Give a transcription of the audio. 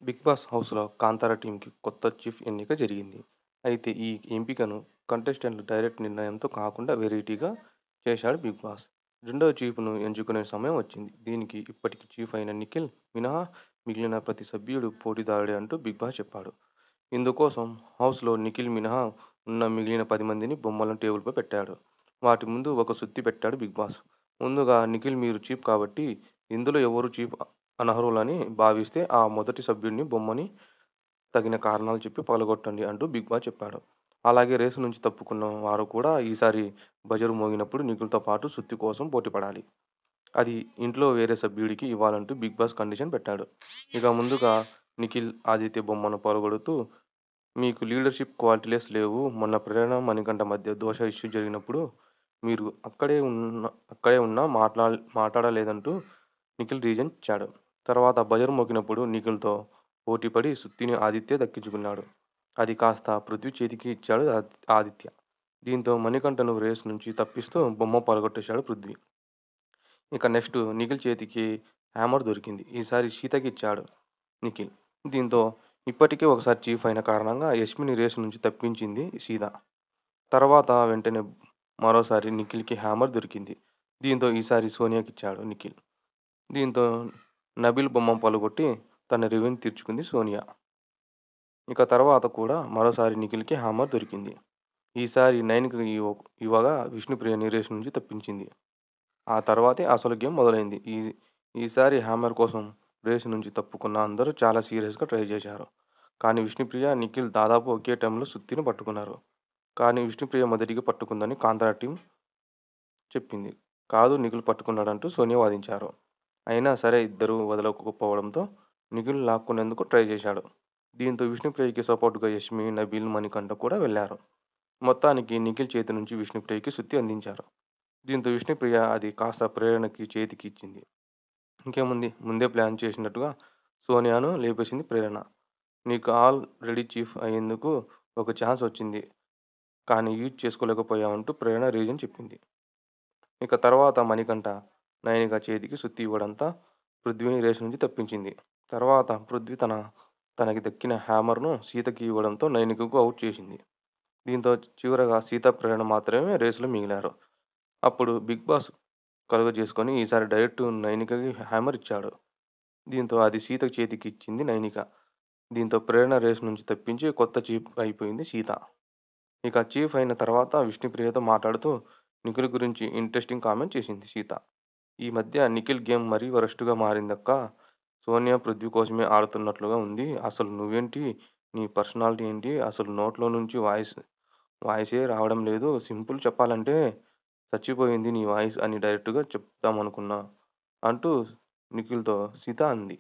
Big boss హౌస్‌లో 'కాంతార' టీమ్‌కి కొత్త చీఫ్ ఎన్నిక జరిగింది. అయితే ఈ ఎంపికను కంటెస్టెంట్ల డైరెక్ట్ నిర్ణయంతో కాకుండా వెరైటీగా చేశాడు బిగ్ బాస్. రెండో చీఫ్‌ను ఎంచుకునే సమయం వచ్చింది. దీనికి ఇప్పటికి చీఫ్ అయిన నిఖిల్ మినహా మిగిలిన ప్రతి సభ్యుడు పోటీదారుడే అంటూ బిగ్ బాస్ చెప్పాడు. ఇందుకోసం హౌస్‌లో నిఖిల్ మినహా ఉన్న మిగిలిన 10 మందిని బొమ్మలను టేబుల్‌పై పెట్టాడు. వాటి ముందు ఒక సుత్తి పెట్టాడు బిగ్ బాస్. ముందుగా నిఖిల్ మీరు చీఫ్ కాబట్టి ఇందులో ఎవరు చీఫ్ అనర్హులని భావిస్తే ఆ మొదటి సభ్యుడిని బొమ్మని తగిన కారణాలు చెప్పి పగలగొట్టండి అంటూ బిగ్ బాస్ చెప్పాడు. అలాగే రేసు నుంచి తప్పుకున్న వారు కూడా ఈసారి బజర్ మోగినప్పుడు నిఖిల్‌తో పాటు సుత్తి కోసం పోటీపడాలి. అది ఇంట్లో వేరే సభ్యుడికి ఇవ్వాలంటూ బిగ్ బాస్ కండిషన్ పెట్టాడు. ఇక ముందుగా నిఖిల్, ఆదిత్య బొమ్మను పగలగొడుతూ మీకు లీడర్‌షిప్ క్వాలిటీస్ లేవు. మొన్న ప్రేరణ, మణికంఠ మధ్య దోష ఇష్యూ జరిగినప్పుడు మీరు అక్కడే ఉన్నా మాట్లాడలేదంటూ నిఖిల్ రీజన్ ఇచ్చాడు. తర్వాత బజర్ మోగినప్పుడు నిఖిల్‌తో పోటీపడి సుత్తిని ఆదిత్య దక్కించుకున్నాడు. అది కాస్త పృథ్వీ చేతికి ఇచ్చాడు ఆదిత్య. దీంతో మణికంఠను రేస్ నుంచి తప్పిస్తూ బొమ్మ పగలగొట్టేశాడు పృథ్వీ. ఇక నెక్స్ట్ నిఖిల్ చేతికి హ్యామర్ దొరికింది. ఈసారి సీతకి ఇచ్చాడు నిఖిల్. దీంతో ఇప్పటికే ఒకసారి చీఫ్ అయిన కారణంగా యష్మిని రేసు నుంచి తప్పించింది సీత. తర్వాత వెంటనే మరోసారి నిఖిల్‌కి హ్యామర్ దొరికింది. దీంతో ఈసారి సోనియాకిచ్చాడు నిఖిల్. దీంతో నబీల్ బొమ్మ పగలగొట్టి తన రివెంజ్ తీర్చుకుంది సోనియా. ఇక తర్వాత కూడా మరోసారి నిఖిల్‌కి హ్యామర్ దొరికింది. ఈసారి నైన్‌కి ఇవ్వగా విష్ణుప్రియని రేసు నుంచి తప్పించింది. ఆ తర్వాతే అసలు గేమ్ మొదలైంది. ఈసారి హ్యామర్ కోసం రేసు నుంచి తప్పుకున్న అందరూ చాలా సీరియస్‌గా ట్రై చేశారు. కానీ విష్ణుప్రియ, నిఖిల్ దాదాపు ఒకే టైంలో సుత్తిని పట్టుకున్నారు. కానీ విష్ణుప్రియ మొదటిగా పట్టుకుందని కాంతారా టీమ్ చెప్పింది. కాదు నిఖిల్ పట్టుకున్నాడంటూ సోనియా వాదించారు. అయినా సరే ఇద్దరూ వదలకపోవడంతో నిఖిల్ లాక్కునేందుకు ట్రై చేశాడు. దీంతో విష్ణుప్రియకి సపోర్ట్‌గా యష్మి, నబీల్, మణికంఠ కూడా వెళ్లారు. మొత్తానికి నిఖిల్ చేతి నుంచి విష్ణుప్రియకి సుత్తి అందించారు. దీంతో విష్ణుప్రియ అది కాస్త ప్రేరణకి చేతికి ఇచ్చింది. ఇంకేముంది ముందే ప్లాన్ చేసినట్టుగా సోనియాను లేపేసింది ప్రేరణ. నీకు ఆల్ రెడీ చీఫ్ అయ్యేందుకు ఒక ఛాన్స్ వచ్చింది. కానీ యూజ్ చేసుకోలేకపోయావంటూ ప్రేరణ రీజన్ చెప్పింది. ఇక తర్వాత మణికంఠ, నయనిక చేతికి సుత్తి ఇవ్వడంతో పృథ్వీని రేసు నుంచి తప్పించింది. తర్వాత పృథ్వీ తనకి దక్కిన హ్యామర్‌ను సీతకి ఇవ్వడంతో నయనికకు ఔట్ చేసింది. దీంతో చివరగా సీత, ప్రేరణ మాత్రమే రేసులో మిగిలారు. అప్పుడు బిగ్ బాస్ కలుగజేసుకొని ఈసారి డైరెక్ట్ నయనికకి హ్యామర్ ఇచ్చాడు. దీంతో అది సీత చేతికి ఇచ్చింది నయనిక. దీంతో ప్రేరణ రేసు నుంచి తప్పించి కొత్త చీఫ్ అయిపోయింది సీత. ఇక చీఫ్ అయిన తర్వాత విష్ణుప్రియతో మాట్లాడుతూ నిఖిల్ గురించి ఇంట్రెస్టింగ్ కామెంట్ చేసింది సీత. ఈ మధ్య నిఖిల్ గేమ్ మరీ వరస్ట్‌గా మారిందక్కా. సోనియా, పృథ్వీ కోసమే ఆడుతున్నట్లుగా ఉంది. అసలు నువ్వేంటి? నీ పర్సనాలిటీ ఏంటి? అసలు నోట్లో నుంచి వాయిసే రావడం లేదు. సింపుల్ చెప్పాలంటే చచ్చిపోయింది నీ వాయిస్ అని డైరెక్ట్‌గా చెప్దామనుకున్నా అంటూ నిఖిల్‌తో సీత అంది.